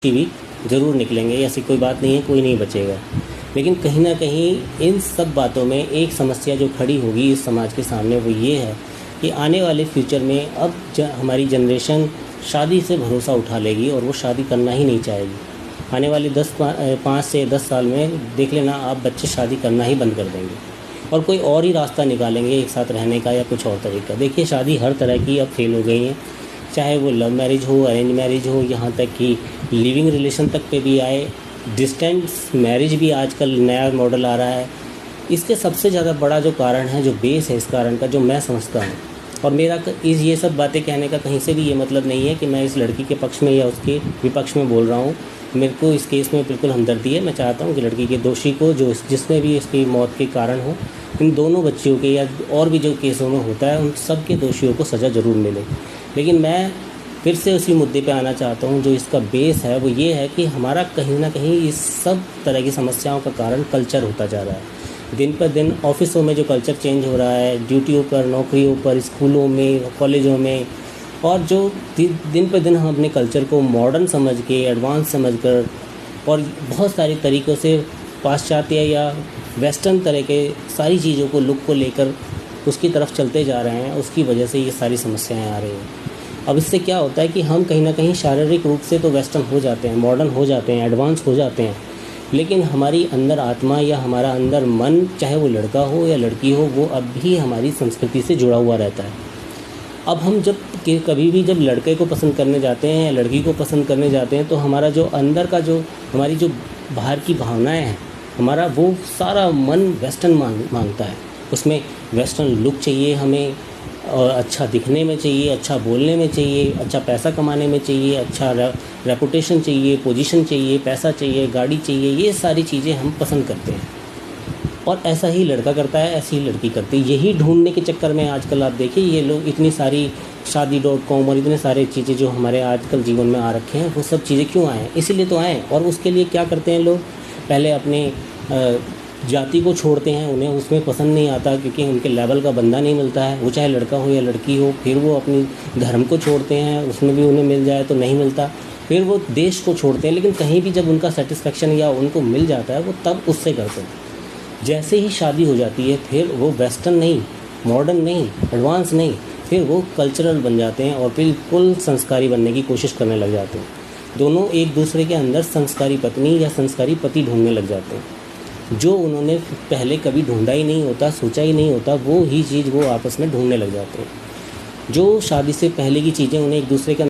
भी ज़रूर निकलेंगे, ऐसी कोई बात नहीं है, कोई नहीं बचेगा। लेकिन कहीं न कहीं इन सब बातों में एक समस्या जो खड़ी होगी इस समाज के सामने वो ये है कि आने वाले फ्यूचर में अब हमारी जनरेशन शादी से भरोसा उठा लेगी और वो शादी करना ही नहीं चाहेगी। आने वाले 5 से 10 साल में देख लेना आप, बच्चे शादी करना ही बंद कर देंगे और कोई और ही रास्ता निकालेंगे एक साथ रहने का या कुछ और तरीका। देखिए, शादी हर तरह की अब फेल हो गई है, चाहे वो लव मैरिज हो, अरेंज मैरिज हो, यहाँ तक कि लिविंग रिलेशन तक पे भी आए, डिस्टेंस मैरिज भी आजकल नया मॉडल आ रहा है। इसके सबसे ज़्यादा बड़ा जो कारण है, जो बेस है इस कारण का, जो मैं समझता हूँ, और मेरा ये सब बातें कहने का कहीं से भी ये मतलब नहीं है कि मैं इस लड़की के पक्ष में या उसके विपक्ष में बोल रहा हूँ। मेरे को इस केस में बिल्कुल हमदर्दी है। मैं चाहता हूँ कि लड़की के दोषी को, जो जिसमें भी इसकी मौत के कारण हो, इन दोनों बच्चियों के या और भी जो केसों में होता है, उन सब के दोषियों को सज़ा ज़रूर मिले। लेकिन मैं फिर से उसी मुद्दे पे आना चाहता हूँ, जो इसका बेस है वो ये है कि हमारा कहीं ना कहीं इस सब तरह की समस्याओं का कारण कल्चर होता जा रहा है। दिन पर दिन ऑफिसों में जो कल्चर चेंज हो रहा है, ड्यूटियों पर, नौकरियों पर, स्कूलों में, कॉलेजों में, और जो दिन पर दिन हम अपने कल्चर को मॉडर्न समझ के, एडवांस समझ कर और बहुत सारे तरीक़ों से पाश्चात्य या वेस्टर्न तरह के सारी चीज़ों को, लुक को लेकर उसकी तरफ चलते जा रहे हैं, उसकी वजह से ये सारी समस्याएं आ रही हैं। अब इससे क्या होता है कि हम कहीं ना कहीं शारीरिक रूप से तो वेस्टर्न हो जाते हैं, मॉडर्न हो जाते हैं, एडवांस हो जाते हैं, लेकिन हमारी अंदर आत्मा या हमारा अंदर मन, चाहे वो लड़का हो या लड़की हो, वो अब भी हमारी संस्कृति से जुड़ा हुआ रहता है। अब हम कभी भी जब लड़के को पसंद करने जाते हैं या लड़की को पसंद करने जाते हैं, तो हमारा जो अंदर का, जो हमारी जो बाहर की भावनाएं हैं, हमारा वो सारा मन वेस्टर्न मांगता है। उसमें वेस्टर्न लुक चाहिए हमें, और अच्छा दिखने में चाहिए, अच्छा बोलने में चाहिए, अच्छा पैसा कमाने में चाहिए, अच्छा रेपुटेशन चाहिए, पोजीशन चाहिए, पैसा चाहिए, गाड़ी चाहिए, ये सारी चीज़ें हम पसंद करते हैं। और ऐसा ही लड़का करता है, ऐसी ही लड़की करती है। यही ढूंढने के चक्कर में आजकल आप देखिए, ये लोग इतनी सारी शादी.com और इतने सारे चीज़ें जो हमारे आजकल जीवन में आ रखे हैं, वो सब चीज़ें क्यों आए हैं? इसीलिए तो आए। और उसके लिए क्या करते हैं लोग, पहले अपने जाति को छोड़ते हैं, उन्हें उसमें पसंद नहीं आता क्योंकि उनके लेवल का बंदा नहीं मिलता है, वो चाहे लड़का हो या लड़की हो। फिर वो अपनी धर्म को छोड़ते हैं, उसमें भी उन्हें मिल जाए तो नहीं मिलता। फिर वो देश को छोड़ते हैं, लेकिन कहीं भी जब उनका सेटिस्फेक्शन या उनको मिल जाता है, वो तब उससे करते हैं। जैसे ही शादी हो जाती है, फिर वो वेस्टर्न नहीं, मॉडर्न नहीं, एडवांस नहीं, फिर वो कल्चरल बन जाते हैं और बिल्कुल संस्कारी बनने की कोशिश करने लग जाते हैं। दोनों एक दूसरे के अंदर संस्कारी पत्नी या संस्कारी पति ढूंढने लग जाते हैं, जो उन्होंने पहले कभी ढूंढा ही नहीं होता, सोचा ही नहीं होता, वो ही चीज़ वो आपस में ढूंढने लग जाते हैं। जो शादी से पहले की चीज़ें उन्हें एक दूसरे के